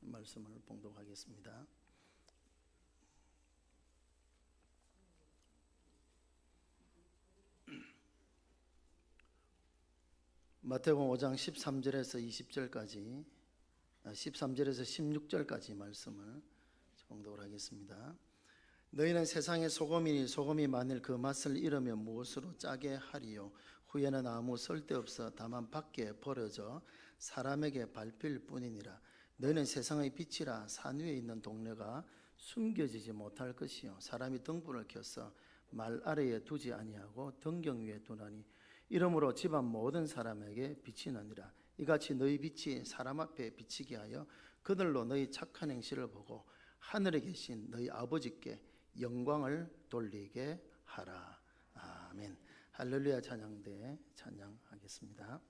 말씀을 봉독하겠습니다. 마태복음 5장 13절에서 20절까지 13절에서 16절까지 말씀을 봉독을 하겠습니다. 너희는 세상의 소금이니 소금이 만일 그 맛을 잃으면 무엇으로 짜게 하리요? 후에는 아무 쓸데없어 다만 밖에 버려져 사람에게 밟힐 뿐이니라. 너희는 세상의 빛이라. 산 위에 있는 동네가 숨겨지지 못할 것이요 사람이 등불을 켜서 말 아래에 두지 아니하고 등경 위에 두나니 이러므로 집안 모든 사람에게 빛이 나니라. 이같이 너희 빛이 사람 앞에 비치게 하여 그들로 너희 착한 행실을 보고 하늘에 계신 너희 아버지께 영광을 돌리게 하라. 아멘. 할렐루야. 찬양대 찬양하겠습니다.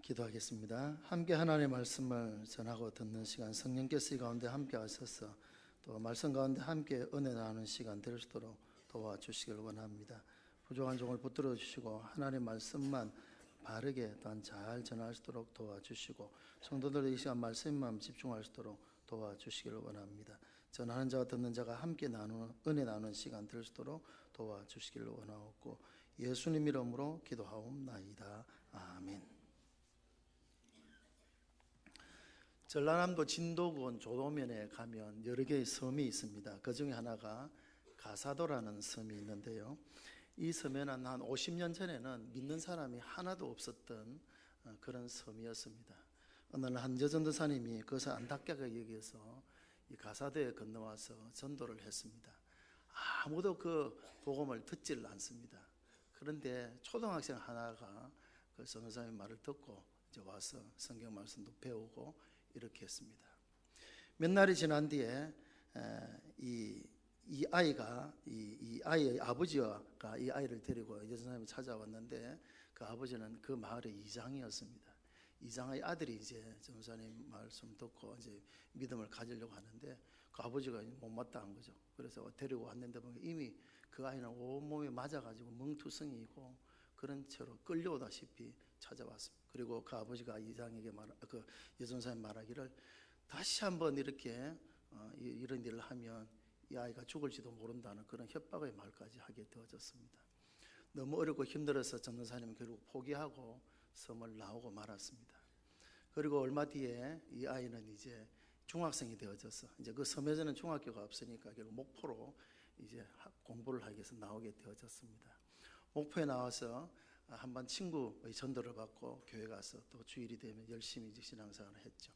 기도하겠습니다. 함께 하나님의 말씀을 전하고 듣는 시간, 성령께서 이 가운데 함께 하셔서 또 말씀 가운데 함께 은혜 나누는 시간 될 수 있도록 도와주시길 원합니다. 부족한 종을 붙들어 주시고 하나님의 말씀만 바르게 또한 잘 전할 수 있도록 도와주시고 성도들의 이 시간 말씀만 집중할 수 있도록 도와주시길 원합니다. 전하는 자와 듣는 자가 함께 나누는 은혜 나누는 시간 될 수 있도록 도와주시길 원하옵고 예수님 이름으로 기도하옵나이다. 아멘. 전라남도 진도군 조도면에 가면 여러 개의 섬이 있습니다. 그 중에 하나가 가사도라는 섬이 있는데요. 이 섬에는 한 50년 전에는 믿는 사람이 하나도 없었던 그런 섬이었습니다. 어느 날 한 여전도사님이 그것을 안타깝게 여기서 이 가사도에 건너와서 전도를 했습니다. 아무도 그 복음을 듣질 않습니다. 그런데 초등학생 하나가 그 전도사님의 말을 듣고 이제 와서 성경 말씀도 배우고 이렇게 했습니다. 몇 날이 지난 뒤에 이 아이가 이 아이의 아버지가 이 아이를 데리고 여전사님이 찾아왔는데 그 아버지는 그 마을의 이장이었습니다. 이장의 아들이 이제 전도사님 말씀 듣고 이제 믿음을 가지려고 하는데 그 아버지가 못마땅한 거죠. 그래서 데리고 왔는데 이미 그 아이는 온몸에 맞아가지고 멍투성이고 그런 채로 끌려오다시피 찾아왔습니다. 그리고 그 아버지가 이장에게 그 여전사님 말하기를 다시 한번 이렇게 이런 일을 하면 이 아이가 죽을지도 모른다는 그런 협박의 말까지 하게 되어졌습니다. 너무 어렵고 힘들어서 전도사님은 결국 포기하고 섬을 나오고 말았습니다. 그리고 얼마 뒤에 이 아이는 이제 중학생이 되어져서 이제 그 섬에서는 중학교가 없으니까 결국 목포로 이제 공부를 하기 위해서 나오게 되어졌습니다. 목포에 나와서 한번 친구의 전도를 받고 교회 가서 또 주일이 되면 열심히 이제 신앙생활을 했죠.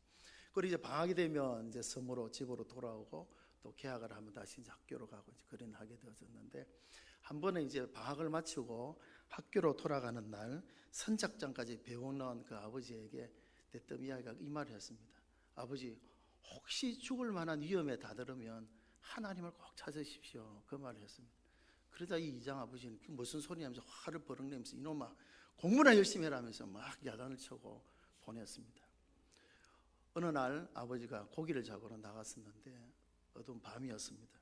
그리고 이제 방학이 되면 이제 섬으로 집으로 돌아오고 또 개학을 하면 다시 이제 학교로 가고 이제 그런 하게 되어졌는데 한 번은 이제 방학을 마치고 학교로 돌아가는 날 선착장까지 배우는 그 아버지에게 대뜸 이야기가 이 말을 했습니다. 아버지, 혹시 죽을 만한 위험에 다다르면 하나님을 꼭 찾으십시오. 그 말을 했습니다. 그러다 이 이장 아버지는 무슨 소리 하면서 화를 버럭 내면서 이놈아 공부나 열심히 해라면서 막 야단을 쳐고 보냈습니다. 어느 날 아버지가 고기를 잡으러 나갔었는데 어두운 밤이었습니다.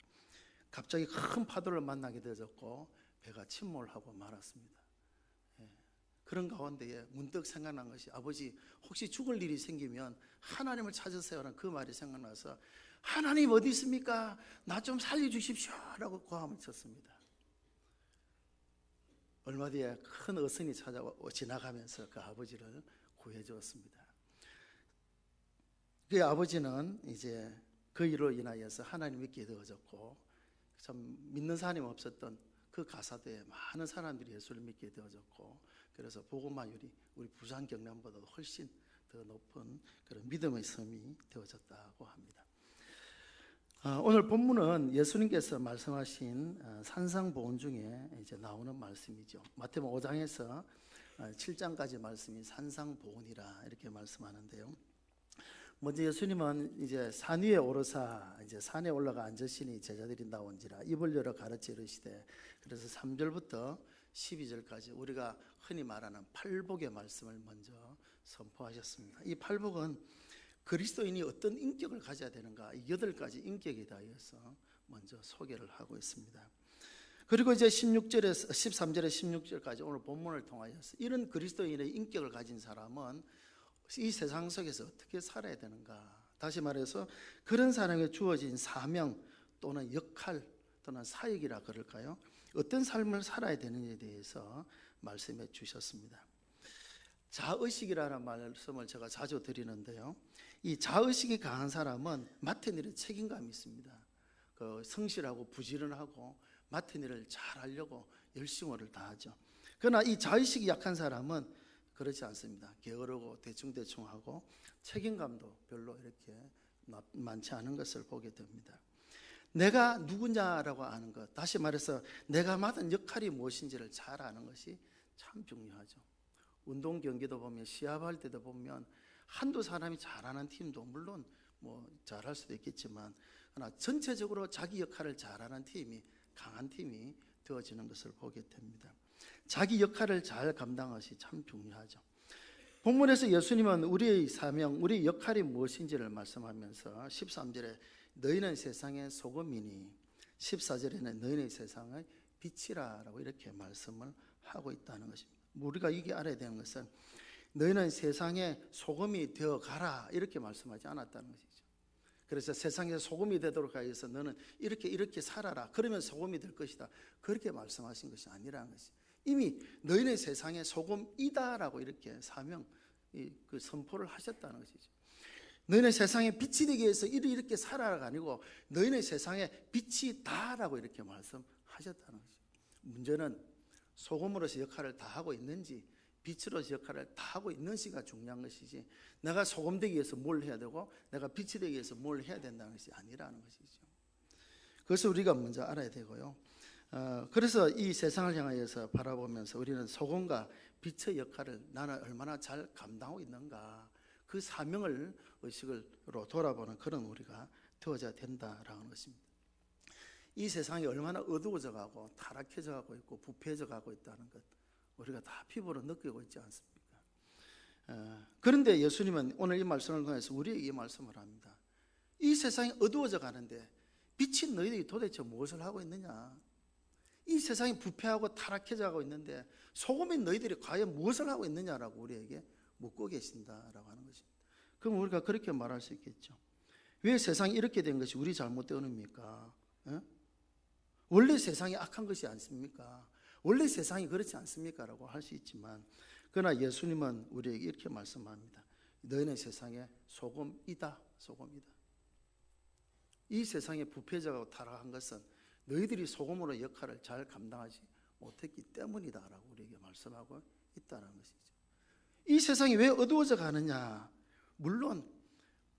갑자기 큰 파도를 만나게 되었고 배가 침몰하고 말았습니다. 그런 가운데에 문득 생각난 것이 아버지 혹시 죽을 일이 생기면 하나님을 찾으세요라는 그 말이 생각나서 하나님 어디 있습니까? 나 좀 살려주십시오 라고 고함을 쳤습니다. 얼마 뒤에 큰 어선이 지나가면서 그 아버지를 구해 주었습니다. 그 아버지는 이제 그 일로 인하여서 하나님 믿게 되어졌고 참 믿는 사람이 없었던 그 가사도에 많은 사람들이 예수를 믿게 되어졌고 그래서 복음화율이 우리 부산 경남보다도 훨씬 더 높은 그런 믿음의 섬이 되어졌다고 합니다. 오늘 본문은 예수님께서 말씀하신 산상보훈 중에 이제 나오는 말씀이죠. 마태복음 5장에서 7장까지 말씀이 산상보훈이라 이렇게 말씀하는데요. 먼저 예수님은 이제 산 위에 오르사 이제 산에 올라가 앉으시니 제자들이 나온지라 입을 열어 가르쳐 이르시되 그래서 3절부터 12절까지 우리가 흔히 말하는 팔복의 말씀을 먼저 선포하셨습니다. 이 팔복은 그리스도인이 어떤 인격을 가져야 되는가 8가지 인격에 대해서 먼저 소개를 하고 있습니다. 그리고 이제 13절에서 16절까지 오늘 본문을 통하여서 이런 그리스도인의 인격을 가진 사람은 이 세상 속에서 어떻게 살아야 되는가, 다시 말해서 그런 사람에게 주어진 사명 또는 역할 또는 사역이라 그럴까요? 어떤 삶을 살아야 되는지에 대해서 말씀해 주셨습니다. 자의식이라는 말씀을 제가 자주 드리는데요. 이 자의식이 강한 사람은 맡은 일에 책임감이 있습니다. 성실하고 부지런하고 맡은 일을 잘 하려고 열심을 다하죠. 그러나 이 자의식이 약한 사람은 그렇지 않습니다. 게으르고 대충대충하고 책임감도 별로 이렇게 많지 않은 것을 보게 됩니다. 내가 누구냐라고 아는 것, 다시 말해서 내가 맡은 역할이 무엇인지를 잘 아는 것이 참 중요하죠. 운동 경기도 보면 시합할 때도 보면 한두 사람이 잘하는 팀도 물론 뭐 잘할 수도 있겠지만 그러나 전체적으로 자기 역할을 잘하는 팀이 강한 팀이 되어지는 것을 보게 됩니다. 자기 역할을 잘 감당하는 것이 참 중요하죠. 본문에서 예수님은 우리의 사명, 우리의 역할이 무엇인지를 말씀하면서 13절에 너희는 세상의 소금이니 14절에는 너희는 세상의 빛이라라고 이렇게 말씀을 하고 있다는 것입니다. 우리가 이게 알아야 되는 것은 너희는 세상의 소금이 되어 가라 이렇게 말씀하지 않았다는 것이죠. 그래서 세상에 소금이 되도록 하기 위해서 너는 이렇게 살아라. 그러면 소금이 될 것이다. 그렇게 말씀하신 것이 아니라는 것이. 이미 너희는 세상의 소금이다라고 이렇게 사명, 그 선포를 하셨다는 것이죠. 너희는 세상에 빛이 되기 위해서 이렇게 살아라가 아니고 너희는 세상에 빛이다라고 이렇게 말씀하셨다는 것이죠. 문제는 소금으로서 역할을 다 하고 있는지 빛으로서 역할을 다 하고 있는지가 중요한 것이지, 내가 소금 되기 위해서 뭘 해야 되고 내가 빛이 되기 위해서 뭘 해야 된다는 것이 아니라는 것이죠. 그래서 우리가 먼저 알아야 되고요. 그래서 이 세상을 향하여서 바라보면서 우리는 소금과 빛의 역할을 나는 얼마나 잘 감당하고 있는가, 그 사명을 의식으로 돌아보는 그런 우리가 되어져야 된다라는 것입니다. 이 세상이 얼마나 어두워져 가고 타락해져 가고 있고 부패해져 가고 있다는 것 우리가 다 피부로 느끼고 있지 않습니까? 그런데 예수님은 오늘 이 말씀을 통해서 우리에게 이 말씀을 합니다. 이 세상이 어두워져 가는데 빛인 너희들이 도대체 무엇을 하고 있느냐? 이 세상이 부패하고 타락해져 가고 있는데 소금인 너희들이 과연 무엇을 하고 있느냐라고 우리에게 묻고 계신다라고 하는 것입니다. 그럼 우리가 그렇게 말할 수 있겠죠. 왜 세상이 이렇게 된 것이 우리 잘못 때문입니까? 원래 세상이 악한 것이 않습니까? 원래 세상이 그렇지 않습니까? 라고 할 수 있지만, 그러나 예수님은 우리에게 이렇게 말씀합니다. 너희는 세상의 소금이다. 소금이다. 이 세상에 부패져가고 타락한 것은 너희들이 소금으로 역할을 잘 감당하지 못했기 때문이다 라고 우리에게 말씀하고 있다는 것이죠. 이 세상이 왜 어두워져 가느냐? 물론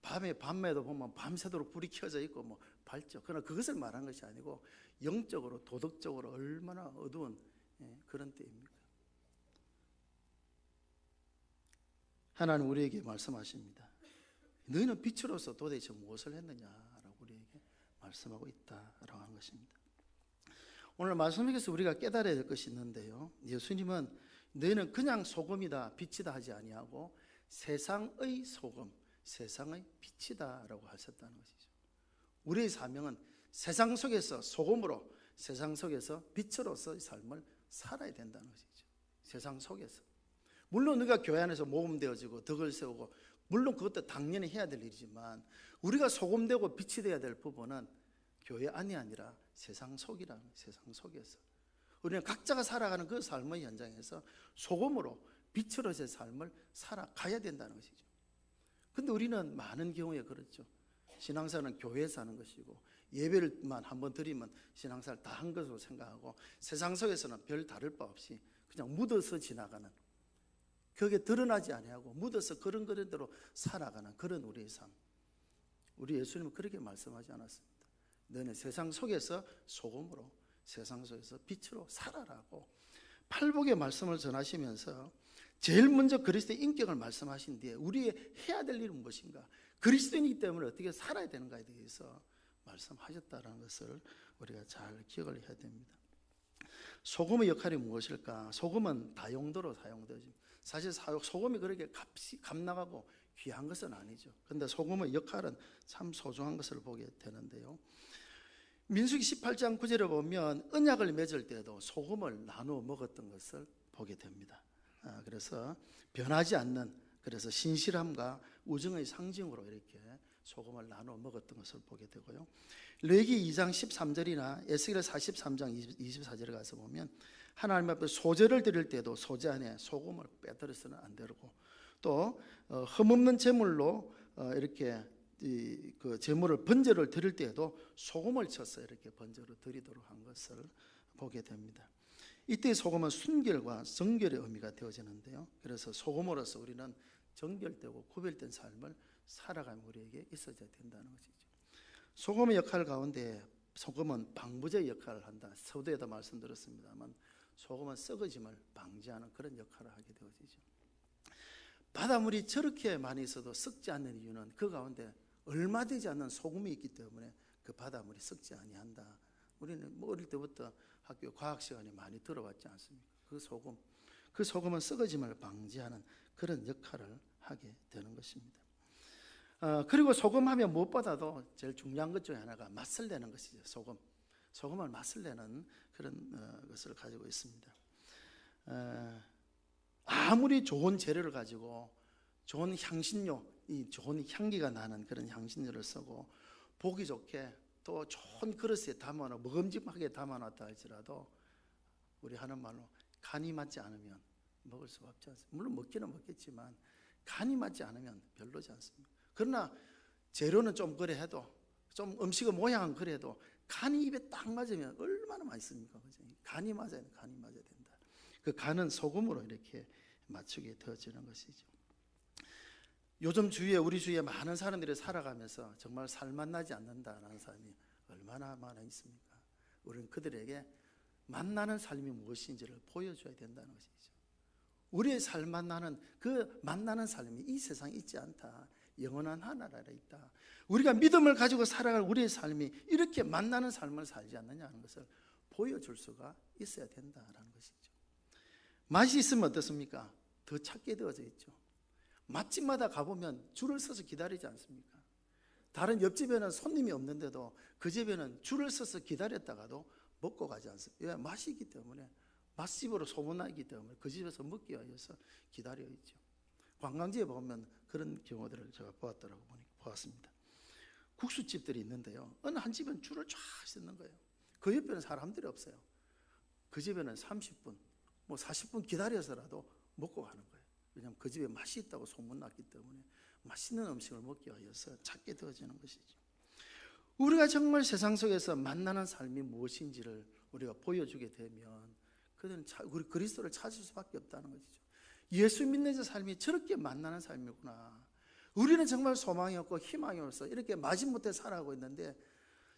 밤에도 보면 밤새도록 불이 켜져 있고 뭐 밝죠. 그러나 그것을 말한 것이 아니고 영적으로 도덕적으로 얼마나 어두운 그런 때입니까? 하나님 우리에게 말씀하십니다. 너희는 빛으로서 도대체 무엇을 했느냐라고 우리에게 말씀하고 있다라고 하는 것입니다. 오늘 말씀에서 우리가 깨달아야 될 것이 있는데요, 예수님은 너희는 그냥 소금이다 빛이다 하지 아니하고 세상의 소금, 세상의 빛이다라고 하셨다는 것이죠. 우리의 사명은 세상 속에서 소금으로, 세상 속에서 빛으로서의 삶을 살아야 된다는 것이죠. 세상 속에서. 물론 우리가 교회 안에서 모금되어지고 덕을 세우고, 물론 그것도 당연히 해야 될 일이지만 우리가 소금되고 빛이 되어야 될 부분은 교회 안이 아니라 세상 속이라는, 세상 속에서 우리는 각자가 살아가는 그 삶의 현장에서 소금으로 빛으로서의 삶을 살아가야 된다는 것이죠. 근데 우리는 많은 경우에 그렇죠. 신앙사는 교회에서 하는 것이고 예배를만 한번 드리면 신앙사를 다 한 것으로 생각하고 세상 속에서는 별 다를 바 없이 그냥 묻어서 지나가는, 거기에 드러나지 아니하고 묻어서 그런 대로 살아가는 그런 우리의 삶. 우리 예수님은 그렇게 말씀하지 않았습니다. 너는 세상 속에서 소금으로, 세상 속에서 빛으로 살아라고 팔복의 말씀을 전하시면서 제일 먼저 그리스도의 인격을 말씀하신 뒤에 우리의 해야 될 일은 무엇인가, 그리스도인이기 때문에 어떻게 살아야 되는가에 대해서 말씀하셨다는 것을 우리가 잘 기억을 해야 됩니다. 소금의 역할이 무엇일까? 소금은 다용도로 사용되죠. 사실 소금이 그렇게 값나가고 귀한 것은 아니죠. 그런데 소금의 역할은 참 소중한 것을 보게 되는데요, 민수기 18장 9절에 보면 언약을 맺을 때도 소금을 나누어 먹었던 것을 보게 됩니다. 그래서 변하지 않는, 그래서 신실함과 우정의 상징으로 이렇게 소금을 나누어 먹었던 것을 보게 되고요, 레위기 2장 13절이나 에스겔 43장 24절에 가서 보면 하나님 앞에 소제를 드릴 때도 소제 안에 소금을 빼들어서는 안 되고, 또 흠없는 제물로 이렇게 그 제물을 번제를 드릴 때에도 소금을 쳐서 이렇게 번제로 드리도록 한 것을 보게 됩니다. 이때 소금은 순결과 정결의 의미가 되어지는데요, 그래서 소금으로서 우리는 정결되고 구별된 삶을 살아가면 우리에게 있어야 된다는 것이죠. 소금의 역할 가운데 소금은 방부제 역할을 한다. 서두에도 말씀드렸습니다만 소금은 썩어짐을 방지하는 그런 역할을 하게 되어지죠. 바닷물이 저렇게 많이 있어도 썩지 않는 이유는 그 가운데 얼마 되지 않는 소금이 있기 때문에 그 바닷물이 썩지 아니한다. 우리는 어릴 때부터 학교 과학 시간에 많이 들어봤지 않습니까? 그 소금은 썩어짐을 방지하는 그런 역할을 하게 되는 것입니다. 그리고 소금하면 무엇보다도 제일 중요한 것 중에 하나가 맛을 내는 것이죠. 소금을 맛을 내는 그런 것을 가지고 있습니다. 아무리 좋은 재료를 가지고 좋은 향신료, 이 좋은 향기가 나는 그런 향신료를 쓰고 보기 좋게 또 좋은 그릇에 담아놓아 먹음직하게 담아놨다 할지라도 우리 하는 말로 간이 맞지 않으면 먹을 수가 없지 않습니까? 물론 먹기는 먹겠지만 간이 맞지 않으면 별로지 않습니까? 그러나 재료는 좀 그래 해도 좀 음식의 모양은 그래도 간이 입에 딱 맞으면 얼마나 맛있습니까? 그죠? 간이 맞아야 된다. 그 간은 소금으로 이렇게 맞추게 되어지는 것이죠. 요즘 우리 주위에 많은 사람들이 살아가면서 정말 살맛나지 않는다라는 사람이 얼마나 많아 있습니까? 우리는 그들에게 맛나는 삶이 무엇인지를 보여줘야 된다는 것이죠. 우리의 살맛나는 그 맛나는 삶이 이 세상에 있지 않다. 영원한 하나나라에 있다. 우리가 믿음을 가지고 살아갈 우리의 삶이 이렇게 맛나는 삶을 살지 않느냐는 것을 보여줄 수가 있어야 된다라는 것이죠. 맛이 있으면 어떻습니까? 더 찾게 되어져 있죠. 맛집마다 가보면 줄을 서서 기다리지 않습니까? 다른 옆집에는 손님이 없는데도 그 집에는 줄을 서서 기다렸다가도 먹고 가지 않습니까? 왜? 맛이 있기 때문에, 맛집으로 소문나기 때문에 그 집에서 먹기 위해서 기다려 있죠. 관광지에 보면 그런 경우들을 제가 보았습니다. 국수집들이 있는데요, 어느 한 집은 줄을 쫙 서는 거예요. 그 옆에는 사람들이 없어요. 그 집에는 30분, 40분 기다려서라도 먹고 가는 거예요. 왜냐하면 그 집에 맛이 있다고 소문났기 때문에 맛있는 음식을 먹기 위해서 찾게 되어지는 것이죠. 우리가 정말 세상 속에서 만나는 삶이 무엇인지를 우리가 보여주게 되면 그들은 우리 그리스도를 찾을 수밖에 없다는 것이죠. 예수 믿는 자 삶이 저렇게 만나는 삶이구나. 우리는 정말 소망이 없고 희망이 없어 이렇게 마지못해 살아가고 있는데,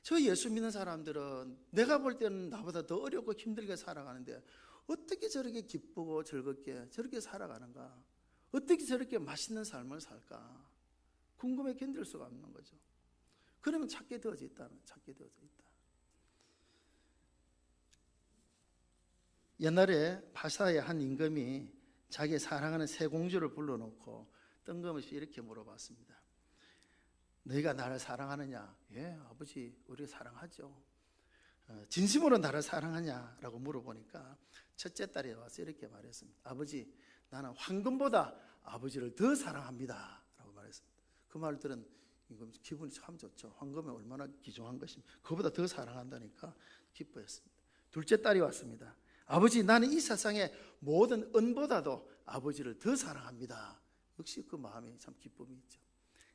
저 예수 믿는 사람들은 내가 볼 때는 나보다 더 어렵고 힘들게 살아가는데 어떻게 저렇게 기쁘고 즐겁게 저렇게 살아가는가? 어떻게 저렇게 맛있는 삶을 살까? 궁금해 견딜 수가 없는 거죠. 그러면 찾게 되어져 있다. 옛날에 바사의 한 임금이 자기 사랑하는 새 공주를 불러놓고 뜬금없이 이렇게 물어봤습니다. 너희가 나를 사랑하느냐? 예, 아버지, 우리 사랑하죠. 진심으로 나를 사랑하냐라고 물어보니까 첫째 딸이 와서 이렇게 말했습니다. 아버지, 나는 황금보다 아버지를 더 사랑합니다 라고 말했습니다. 그 말을 들은 임금이 기분이 참 좋죠. 황금이 얼마나 귀중한 것입니까? 그보다 더 사랑한다니까 기뻐했습니다. 둘째 딸이 왔습니다. 아버지, 나는 이 세상의 모든 은보다도 아버지를 더 사랑합니다. 역시 그 마음에 참 기쁨이 있죠.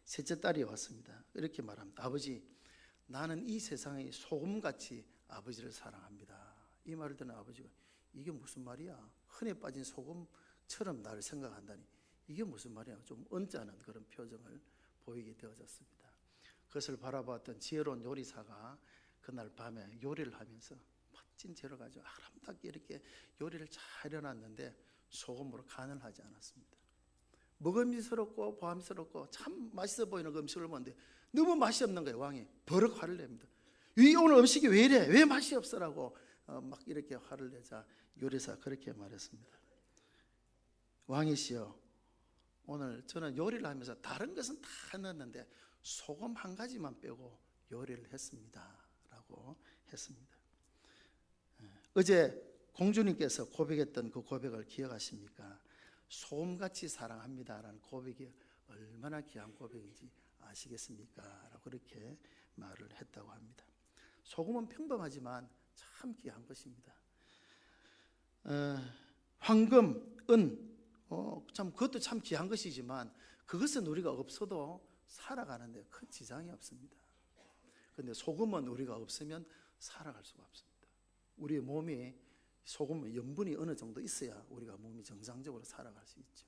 셋째 딸이 왔습니다. 이렇게 말합니다. 아버지, 나는 이 세상의 소금같이 아버지를 사랑합니다. 이 말을 듣는 아버지가 이게 무슨 말이야? 흔해 빠진 소금처럼 나를 생각한다니 이게 무슨 말이야? 좀 언짢은 그런 표정을 보이게 되어졌습니다. 그것을 바라보았던 지혜로운 요리사가 그날 밤에 요리를 하면서 멋진 재료를 가지고 아름답게 이렇게 요리를 잘 해놨는데 소금으로 간을 하지 않았습니다. 먹음직스럽고 보암스럽고 참 맛있어 보이는 그 음식을 먹는데 너무 맛이 없는 거예요. 왕이 버럭 화를 냅니다. 오늘 음식이 왜 이래? 왜 맛이 없어라고 막 이렇게 화를 내자 요리사가 그렇게 말했습니다. 왕이시여, 오늘 저는 요리를 하면서 다른 것은 다 넣었는데 소금 한 가지만 빼고 요리를 했습니다 라고 했습니다. 어제 공주님께서 고백했던 그 고백을 기억하십니까? 소금같이 사랑합니다라는 고백이 얼마나 귀한 고백인지 아시겠습니까? 라고 그렇게 말을 했다고 합니다. 소금은 평범하지만 참 귀한 것입니다. 황금, 은, 참 그것도 참 귀한 것이지만 그것은 우리가 없어도 살아가는데 큰 지장이 없습니다. 그런데 소금은 우리가 없으면 살아갈 수가 없습니다. 우리의 몸이 소금 염분이 어느 정도 있어야 우리가 몸이 정상적으로 살아갈 수 있죠.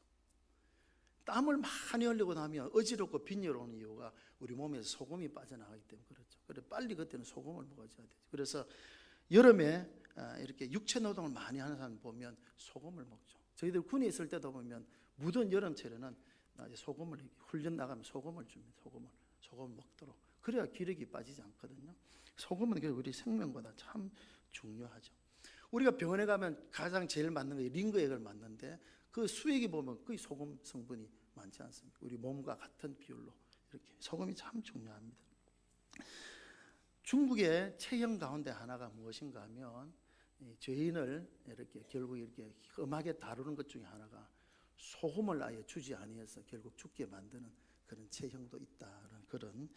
땀을 많이 흘리고 나면 어지럽고 빈혈오는 이유가 우리 몸에서 소금이 빠져나가기 때문에 그렇죠. 그래서 빨리 그때는 소금을 먹어줘야 되죠. 그래서 여름에 이렇게 육체 노동을 많이 하는 사람 보면 소금을 먹죠. 저희들 군에 있을 때도 보면 무더운 여름철에는 소금을 훈련 나가면 소금을 줍니다. 소금을 먹도록. 그래야 기력이 빠지지 않거든요. 소금은 우리 생명보다 참 중요하죠. 우리가 병원에 가면 가장 제일 맞는 게 링거액을 맞는데 그 수액이 보면 거의 소금 성분이 많지 않습니까? 우리 몸과 같은 비율로 이렇게 소금이 참 중요합니다. 중국의 체형 가운데 하나가 무엇인가 하면 죄인을 이렇게 결국 이렇게 험하게 다루는 것 중에 하나가 소금을 아예 주지 아니해서 결국 죽게 만드는 그런 체형도 있다는 그런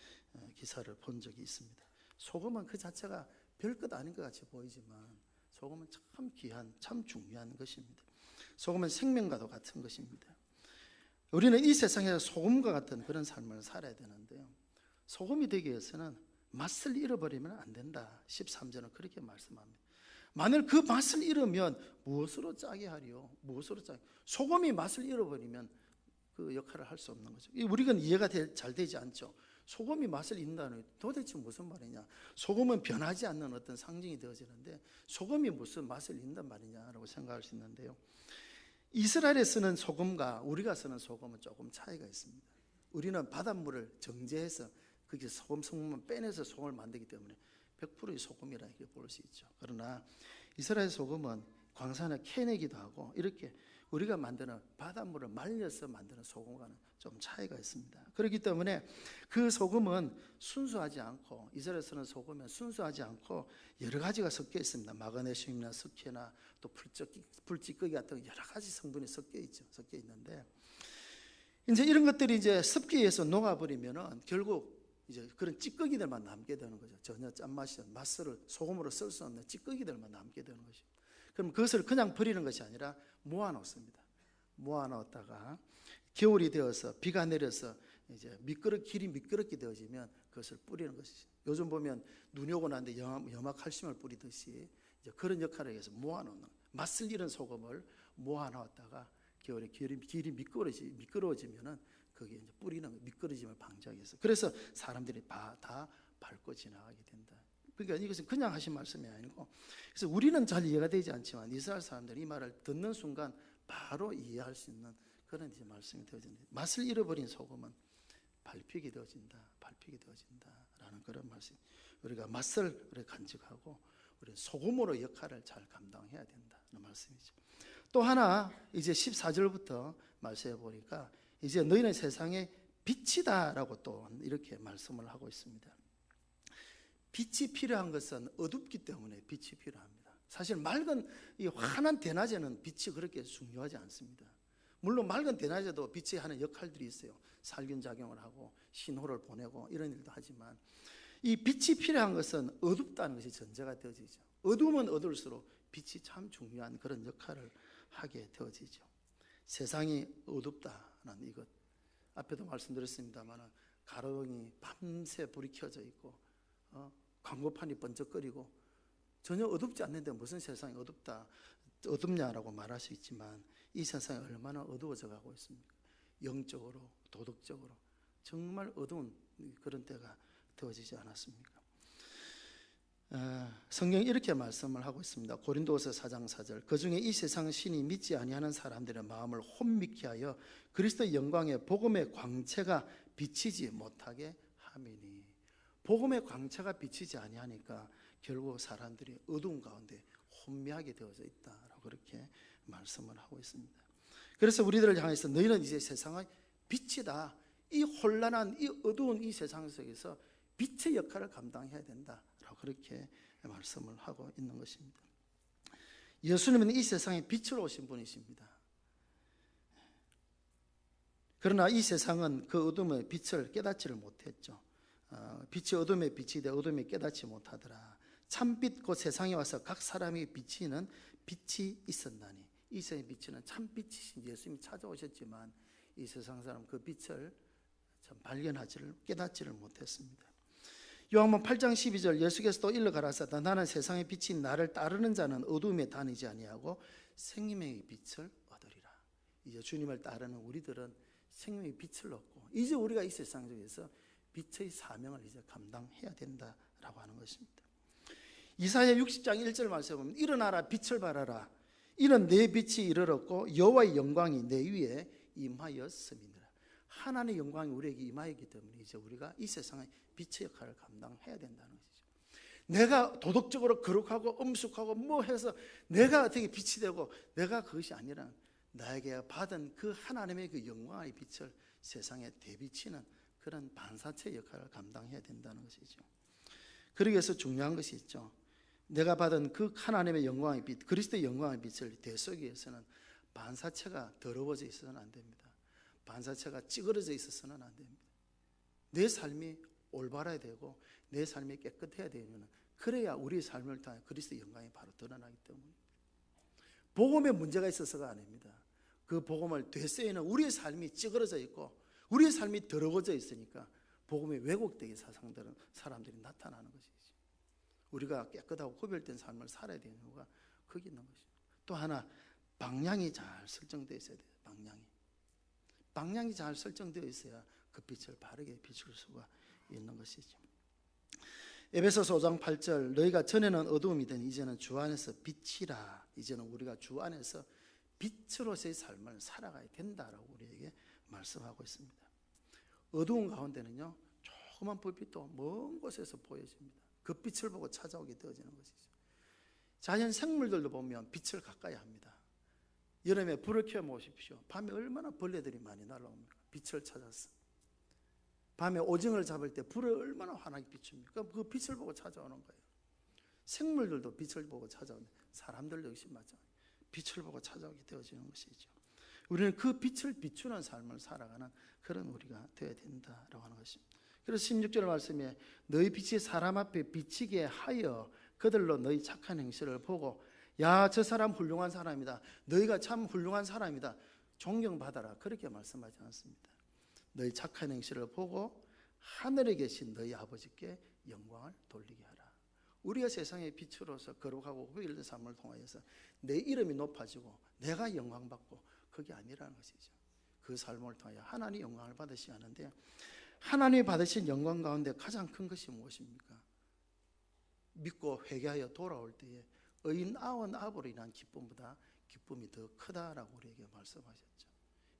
기사를 본 적이 있습니다. 소금은 그 자체가 별것 아닌 것 같이 보이지만 소금은 참 귀한, 참 중요한 것입니다. 소금은 생명과도 같은 것입니다. 우리는 이 세상에서 소금과 같은 그런 삶을 살아야 되는데요, 소금이 되기 위해서는 맛을 잃어버리면 안 된다. 13절은 그렇게 말씀합니다. 만일 그 맛을 잃으면 무엇으로 짜게 하리요? 무엇으로 짜게? 소금이 맛을 잃어버리면 그 역할을 할 수 없는 거죠. 우리가 이해가 잘 되지 않죠. 소금이 맛을 잃는다는 도대체 무슨 말이냐? 소금은 변하지 않는 어떤 상징이 되어지는데 소금이 무슨 맛을 잃는단 말이냐라고 생각할 수 있는데요, 이스라엘에 쓰는 소금과 우리가 쓰는 소금은 조금 차이가 있습니다. 우리는 바닷물을 정제해서 거기에 소금 성분만 빼내서 소금을 만들기 때문에 100%의 소금이라 이렇게 볼 수 있죠. 그러나 이스라엘 소금은 광산을 캐내기도 하고 이렇게 우리가 만드는 바닷물을 말려서 만드는 소금과는 좀 차이가 있습니다. 그렇기 때문에 그 소금은 순수하지 않고, 이스라엘에서는 소금은 순수하지 않고 여러 가지가 섞여 있습니다. 마그네슘이나 석회나 또 불찌꺼기 같은 여러 가지 성분이 섞여 있죠. 섞여 있는데 이제 이런 것들이 이제 습기에서 녹아버리면은 결국 이제 그런 찌꺼기들만 남게 되는 거죠. 전혀 짠맛이, 맛을 소금으로 쓸 수 없는 찌꺼기들만 남게 되는 것이죠. 그럼 그것을 그냥 버리는 것이 아니라 모아놓습니다. 모아놓다가 겨울이 되어서 비가 내려서 이제 길이 미끄럽게 되어지면 그것을 뿌리는 것이죠. 요즘 보면 눈이 오고 난데 염화칼슘을 뿌리듯이 이제 그런 역할을 해서 모아놓는, 맛을 잃은 소금을 모아놓았다가 겨울에 길이 미끄러워지면은 거기에 이제 뿌리는 미끄러짐을 방지하기 위해서. 그래서 사람들이 다 밟고 지나가게 된다. 그러니까 이것은 그냥 하신 말씀이 아니고, 그래서 우리는 잘 이해가 되지 않지만 이스라엘 사람들이 이 말을 듣는 순간 바로 이해할 수 있는 그런 이제 말씀이 되어집니다. 맛을 잃어버린 소금은 밟히게 되어진다라는 그런 말씀. 우리가 맛을 간직하고 우리 소금으로 역할을 잘 감당해야 된다는 말씀이죠. 또 하나 이제 14절부터 말씀해 보니까 이제 너희는 세상의 빛이다라고 또 이렇게 말씀을 하고 있습니다. 빛이 필요한 것은 어둡기 때문에 빛이 필요합니다. 사실 맑은 이 환한 대낮에는 빛이 그렇게 중요하지 않습니다. 물론 맑은 대낮에도 빛이 하는 역할들이 있어요. 살균 작용을 하고 신호를 보내고 이런 일도 하지만 이 빛이 필요한 것은 어둡다는 것이 전제가 되어지죠. 어두우면 어두울수록 빛이 참 중요한 그런 역할을 하게 되어지죠. 세상이 어둡다는 이것, 앞에도 말씀드렸습니다만 가로등이 밤새 불이 켜져 있고 광고판이 번쩍거리고 전혀 어둡지 않는데 무슨 세상이 어둡냐라고 말할 수 있지만 이 세상이 얼마나 어두워져 가고 있습니까? 영적으로, 도덕적으로 정말 어두운 그런 때가 되어지지 않았습니까? 성경이 이렇게 말씀을 하고 있습니다. 고린도서 4장 4절, 그중에 이 세상 신이 믿지 아니하는 사람들의 마음을 혼미케 하여 그리스도의 영광의 복음의 광채가 비치지 못하게 함이니. 복음의 광채가 비치지 아니하니까 결국 사람들이 어두운 가운데 혼미하게 되어져 있다라고 그렇게 말씀을 하고 있습니다. 그래서 우리들을 향해서 너희는 이제 세상의 빛이다. 이 혼란한 이 어두운 이 세상 속에서 빛의 역할을 감당해야 된다라고 그렇게 말씀을 하고 있는 것입니다. 예수님은 이 세상에 빛으로 오신 분이십니다. 그러나 이 세상은 그 어둠의 빛을 깨닫지를 못했죠. 빛이 어둠에 빛이 돼 어둠에 깨닫지 못하더라. 참빛 곧 세상에 와서 각 사람이 비치는 빛이 있었나니. 이 세상에 비치는 참빛이신 예수님이 찾아오셨지만 이 세상 사람 그 빛을 참 발견하지를 깨닫지를 못했습니다. 요한복음 8장 12절, 예수께서 또 일러 가라사대 나는 세상의 빛인 나를 따르는 자는 어둠에 다니지 아니하고 생명의 빛을 얻으리라. 이제 주님을 따르는 우리들은 생명의 빛을 얻고 이제 우리가 이 세상 속에서 빛의 사명을 이제 감당해야 된다라고 하는 것입니다. 이사야 60장 1절 말씀에 보면 일어나라 빛을 발하라 이는 내 빛이 이르렀고 여호와의 영광이 내 위에 임하였음이니라. 하나님의 영광이 우리에게 임하였기 때문에 이제 우리가 이 세상의 빛의 역할을 감당해야 된다는 것이죠. 내가 도덕적으로 거룩하고 엄숙하고 뭐 해서 내가 어떻게 빛이 되고 내가 그것이 아니라 나에게 받은 그 하나님의 그 영광의 빛을 세상에 대비치는 그런 반사체 역할을 감당해야 된다는 것이죠. 그러기 위해서 중요한 것이 있죠. 내가 받은 그 하나님의 영광의 빛, 그리스도의 영광의 빛을 대속하기 위해서는 반사체가 더러워져 있어서는 안 됩니다. 반사체가 찌그러져 있어서는 안 됩니다. 내 삶이 올바라야 되고 내 삶이 깨끗해야 되는, 그래야 우리의 삶을 통해 그리스도의 영광이 바로 드러나기 때문에 복음에 문제가 있어서가 아닙니다. 그 복음을 되새이는 우리의 삶이 찌그러져 있고 우리의 삶이 더러워져 있으니까 복음이 왜곡되게 사람들이 나타나는 것이죠. 우리가 깨끗하고 구별된 삶을 살아야 되는 이유가 거기 있는 것이죠. 또 하나, 방향이 잘 설정되어 있어야 돼요. 방향이 잘 설정되어 있어야 그 빛을 바르게 비출 수가 있는 것이죠. 에베소서 5장 8절, 너희가 전에는 어두움이더니 이제는 주 안에서 빛이라. 이제는 우리가 주 안에서 빛으로서의 삶을 살아가야 된다라고 우리에게 말씀하고 있습니다. 어두운 가운데는요, 조그만 불빛도 먼 곳에서 보여집니다. 그 빛을 보고 찾아오게 되어지는 것이죠. 자연 생물들도 보면 빛을 가까이 합니다. 여름에 불을 켜어 보십시오. 밤에 얼마나 벌레들이 많이 날아옵니까? 빛을 찾아서. 밤에 오징어를 잡을 때 불을 얼마나 환하게 비춥니까? 그 빛을 보고 찾아오는 거예요. 생물들도 빛을 보고 찾아오는데 사람들도 역시 마찬가지. 빛을 보고 찾아오게 되어지는 것이죠. 우리는 그 빛을 비추는 삶을 살아가는 그런 우리가 되어야 된다라고 하는 것입니다. 그래서 16절 말씀에 너희 빛이 사람 앞에 비치게 하여 그들로 너희 착한 행실을 보고, 야, 저 사람 훌륭한 사람이다, 너희가 참 훌륭한 사람이다, 존경받아라, 그렇게 말씀하지 않습니다. 너희 착한 행실을 보고 하늘에 계신 너희 아버지께 영광을 돌리게 하라. 우리가 세상의 빛으로서 거룩하고 구별된 삶을 통하여서 내 이름이 높아지고 내가 영광받고, 그게 아니라는 것이죠. 그 삶을 통하여 하나님 영광을 받으셔야 하는데, 하나님이 받으신 영광 가운데 가장 큰 것이 무엇입니까? 믿고 회개하여 돌아올 때에 의인 99으로 인한 기쁨보다 기쁨이 더 크다라고 우리에게 말씀하셨죠.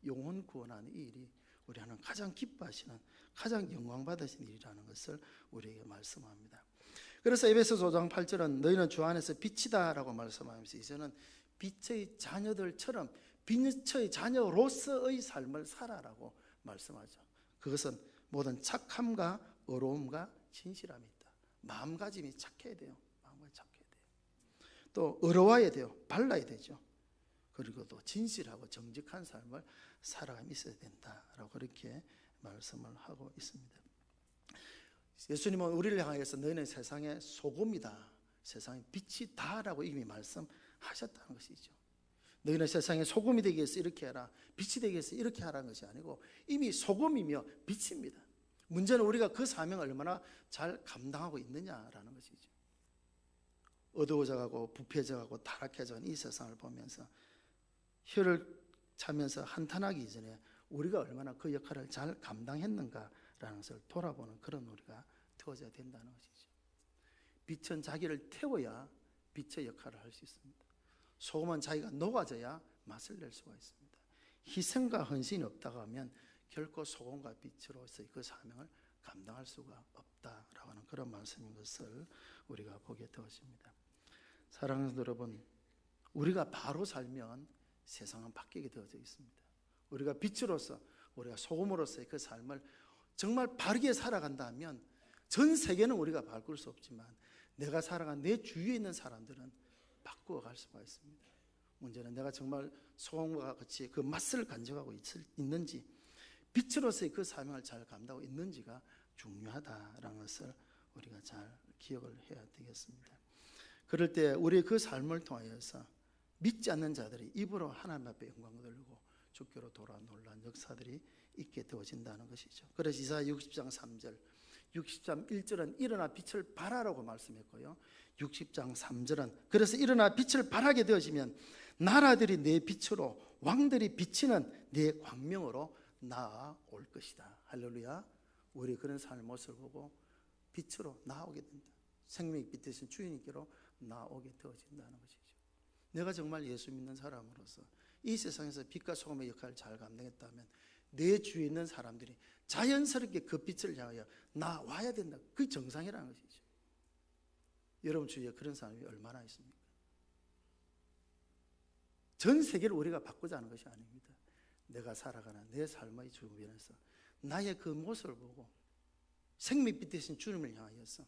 영혼 구원하는 이 일이 우리 하나님 가장 기뻐하시는, 가장 영광 받으신 일이라는 것을 우리에게 말씀합니다. 그래서 에베소서 5장 8절은 너희는 주 안에서 빛이다라고 말씀하면서 이제는 빛의 자녀들처럼 빛의 자녀로서의 삶을 살아라고 말씀하죠. 그것은 모든 착함과 의로움과 진실함이 있다. 마음가짐이 착해야 돼요. 마음가짐이 착해야 돼요. 또 의로워야 돼요. 발라야 되죠. 그리고 또 진실하고 정직한 삶을 살아감이 있어야 된다라고 그렇게 말씀을 하고 있습니다. 예수님은 우리를 향해서 너희는 세상의 소금이다, 세상의 빛이다라고 이미 말씀하셨다는 것이죠. 너희는 세상의 소금이 되기 위해서 이렇게 해라, 빛이 되기 위해서 이렇게 하라는 것이 아니고 이미 소금이며 빛입니다. 문제는 우리가 그 사명을 얼마나 잘 감당하고 있느냐라는 것이죠. 어두워져가고 부패져가고 타락해져가는 이 세상을 보면서 혀를 차면서 한탄하기 이전에 우리가 얼마나 그 역할을 잘 감당했는가라는 것을 돌아보는 그런 우리가 되어져야 된다는 것이죠. 빛은 자기를 태워야 빛의 역할을 할 수 있습니다. 소금은 자기가 녹아져야 맛을 낼 수가 있습니다. 희생과 헌신이 없다고 하면 결코 소금과 빛으로서의 그 사명을 감당할 수가 없다라고 하는 그런 말씀인 것을 우리가 보게 되었습니다. 사랑하는 성도 여러분, 우리가 바로 살면 세상은 바뀌게 되어져 있습니다. 우리가 빛으로서, 우리가 소금으로서의 그 삶을 정말 바르게 살아간다 하면 전 세계는 우리가 바꿀 수 없지만 내가 살아간 내 주위에 있는 사람들은 바꾸어 갈 수가 있습니다. 문제는 내가 정말 소금과 같이 그 맛을 간직하고 있는지, 빛으로서의 그 사명을 잘 감당하고 있는지가 중요하다라는 것을 우리가 잘 기억을 해야 되겠습니다. 그럴 때 우리의 그 삶을 통하여서 믿지 않는 자들이 입으로 하나님 앞에 영광 돌리고 주께로 돌아온 놀라운 역사들이 있게 되어진다는 것이죠. 그래서 이사야 60장 3절, 60장 1절은 일어나 빛을 발하라고 말씀했고요, 60장 3절은 그래서 일어나 빛을 발하게 되어지면 나라들이 내 빛으로, 왕들이 비치는 내 광명으로 나아올 것이다. 할렐루야. 우리 그런 삶의 모습을 보고 빛으로 나아오게 된다. 생명의 빛 되신 주님께로 나아오게 되어진다는 것이죠. 내가 정말 예수 믿는 사람으로서 이 세상에서 빛과 소금의 역할을 잘 감당했다면 내 주위에 있는 사람들이 자연스럽게 그 빛을 향하여 나와야 된다. 그게 정상이라는 것이죠. 여러분 주위에 그런 사람이 얼마나 있습니까? 전 세계를 우리가 바꾸자 하는 것이 아닙니다. 내가 살아가는 내 삶의 주변에서 나의 그 모습을 보고 생명빛 되신 주님을 향하여서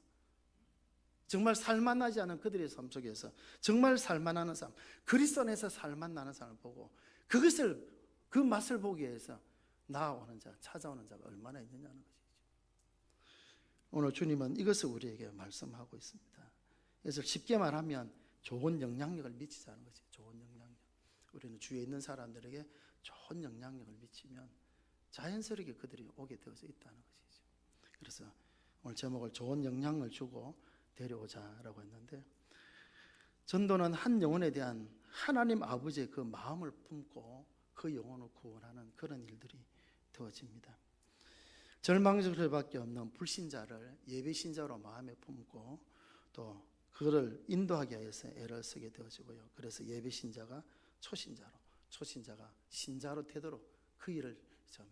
정말 살만하지 않은 그들의 삶 속에서 정말 살만하는 삶, 그리스도 안에서 살만나는 삶을 보고 그 맛을 보기 위해서 나아오는 자, 찾아오는 자가 얼마나 있느냐는 것이죠. 오늘 주님은 이것을 우리에게 말씀하고 있습니다. 그래서 쉽게 말하면 좋은 영향력을 미치자는 것이죠. 좋은 영향력. 우리는 주위에 있는 사람들에게 좋은 영향력을 미치면 자연스럽게 그들이 오게 되어서 있다는 것이죠. 그래서 오늘 제목을 좋은 영향을 주고 데려오자라고 했는데, 전도는 한 영혼에 대한 하나님 아버지의 그 마음을 품고 그 영혼을 구원하는 그런 일들이 되어집니다. 절망적일 수밖에 없는 불신자를 예배신자로 마음에 품고 또 그를 인도하기 위해서 애를 쓰게 되어지고요. 그래서 예배신자가 초신자가 신자로 되도록 그 일을 좀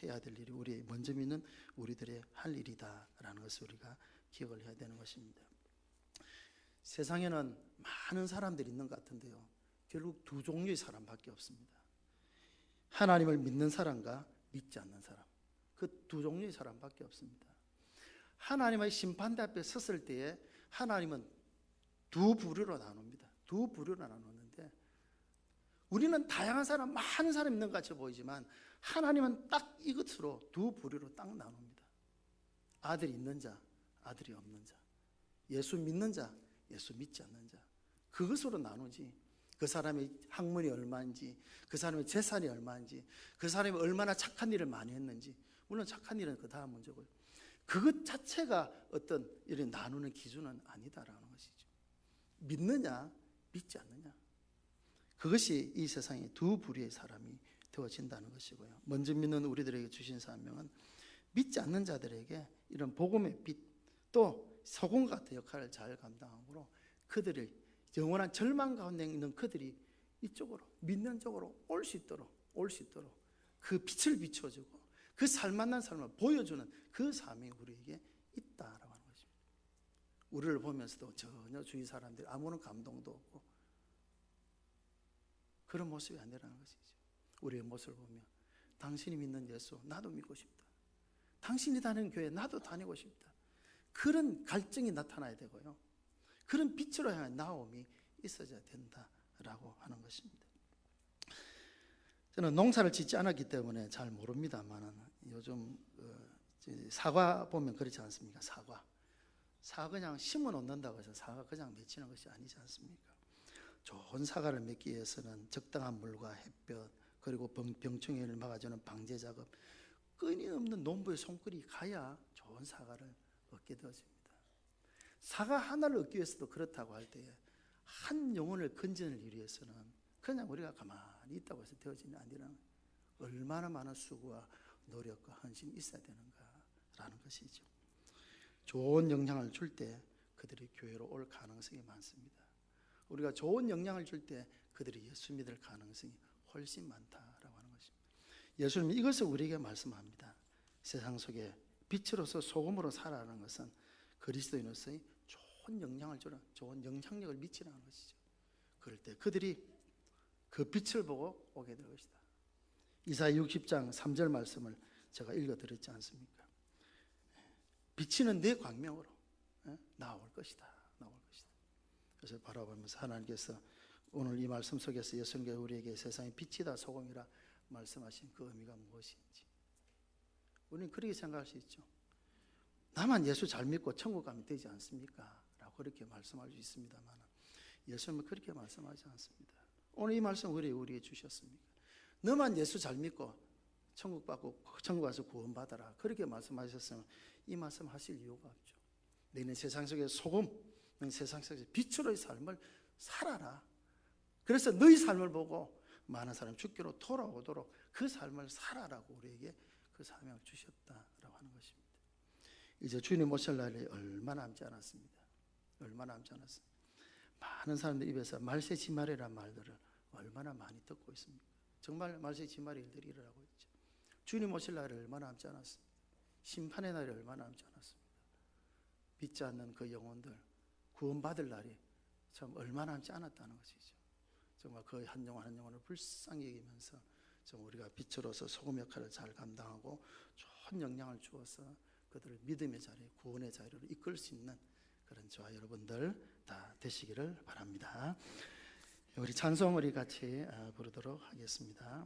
해야 될 일이 우리 먼저 믿는 우리들의 할 일이다라는 것을 우리가 기억을 해야 되는 것입니다. 세상에는 많은 사람들이 있는 것 같은데요, 결국 두 종류의 사람밖에 없습니다. 하나님을 믿는 사람과 믿지 않는 사람, 그 두 종류의 사람밖에 없습니다. 하나님의 심판대 앞에 섰을 때에 하나님은 두 부류로 나눕니다. 두 부류로 나누는데, 우리는 다양한 사람, 많은 사람이 있는 것 같이 보이지만 하나님은 딱 이것으로 두 부류로 딱 나눕니다. 아들이 있는 자, 아들이 없는 자, 예수 믿는 자, 예수 믿지 않는 자, 그것으로 나누지, 그 사람의 학문이 얼마인지, 그 사람의 재산이 얼마인지, 그 사람이 얼마나 착한 일을 많이 했는지, 물론 착한 일은 그 다음 문제고요, 그것 자체가 어떤 이런 나누는 기준은 아니다라는 것이죠. 믿느냐 믿지 않느냐, 그것이 이 세상에 두 부류의 사람이 되어진다는 것이고요. 먼저 믿는 우리들에게 주신 사명은 믿지 않는 자들에게 이런 복음의 빛, 또 소금 같은 역할을 잘 감당함으로 그들을 영원한 절망 가운데 있는 그들이 이쪽으로 믿는 쪽으로 올 수 있도록 그 빛을 비춰주고 그 살만난 삶을 보여주는 그 사명이 우리에게 있다라고 하는 것입니다. 우리를 보면서도 전혀 주위 사람들이 아무런 감동도 없고 그런 모습이 아니라는 것이죠. 우리의 모습을 보면 당신이 믿는 예수 나도 믿고 싶다, 당신이 다니는 교회 나도 다니고 싶다, 그런 갈증이 나타나야 되고요, 그런 빛으로 향한 나옴이 있어야 된다라고 하는 것입니다. 저는 농사를 짓지 않았기 때문에 잘 모릅니다만 요즘 사과 보면 그렇지 않습니까? 사과 그냥 심어 놓는다고 해서 사과 그냥 맺히는 것이 아니지 않습니까? 좋은 사과를 맺기 위해서는 적당한 물과 햇볕, 그리고 병충해를 막아주는 방제 작업, 끊임없는 농부의 손길이 가야 좋은 사과를 얻게 되어집니다. 사과 하나를 얻기 위해서도 그렇다고 할 때에 한 영혼을 건져내기 위해서는 그냥 우리가 가만히 있다고 해서 되어지는 아니라는, 얼마나 많은 수고와 노력과 헌신이 있어야 되는가라는 것이죠. 좋은 영향을 줄 때 그들이 교회로 올 가능성이 많습니다. 우리가 좋은 영향을 줄 때 그들이 예수 믿을 가능성이 훨씬 많다라고 하는 것입니다. 예수님이 이것을 우리에게 말씀합니다. 세상 속에 빛으로서 소금으로 살아가는 것은 그리스도인으로서의 좋은 영향을 주는, 좋은 영향력을 미치라는 것이죠. 그럴 때 그들이 그 빛을 보고 오게 될 것이다. 이사야 60장 3절 말씀을 제가 읽어드렸지 않습니까? 비치는 내 광명으로 나올 것이다. 그래서 바라보면서 하나님께서 오늘 이 말씀 속에서 예수님께서 우리에게 세상의 빛이다 소금이라 말씀하신 그 의미가 무엇인지 우리는 그렇게 생각할 수 있죠. 나만 예수 잘 믿고 천국 가면 되지 않습니까? 라고 그렇게 말씀할 수 있습니다만 예수님은 그렇게 말씀하지 않습니다. 오늘 이 말씀 우리에게 주셨습니까? 너만 예수 잘 믿고 천국 가서 구원받아라, 그렇게 말씀하셨으면 이 말씀 하실 이유가 없죠. 너희는 세상 속에 소금, 너희 세상 속에 빛으로의 삶을 살아라. 그래서 너희 삶을 보고 많은 사람이 주께로 돌아오도록 그 삶을 살아라고 우리에게 그 사명을 주셨다라고 하는 것입니다. 이제 주님 오실 날이 얼마 남지 않았습니다. 많은 사람들 입에서 말세지말이라는 말들을 얼마나 많이 듣고 있습니까? 정말 말세지말의 일들이 일어나고 있죠. 주님 오실 날이 얼마 남지 않았습니다. 심판의 날이 얼마 남지 않았습니다. 믿지 않는 그 영혼들 구원받을 날이 참 얼마 남지 않았다는 것이죠. 정말 그 한 영혼 한 영혼을 불쌍히 여기면서 좀 우리가 빛으로서 소금 역할을 잘 감당하고 좋은 영향을 주어서 그들을 믿음의 자리, 구원의 자리로 이끌 수 있는 그런 저와 여러분들 다 되시기를 바랍니다. 우리 찬송 우리 같이 부르도록 하겠습니다.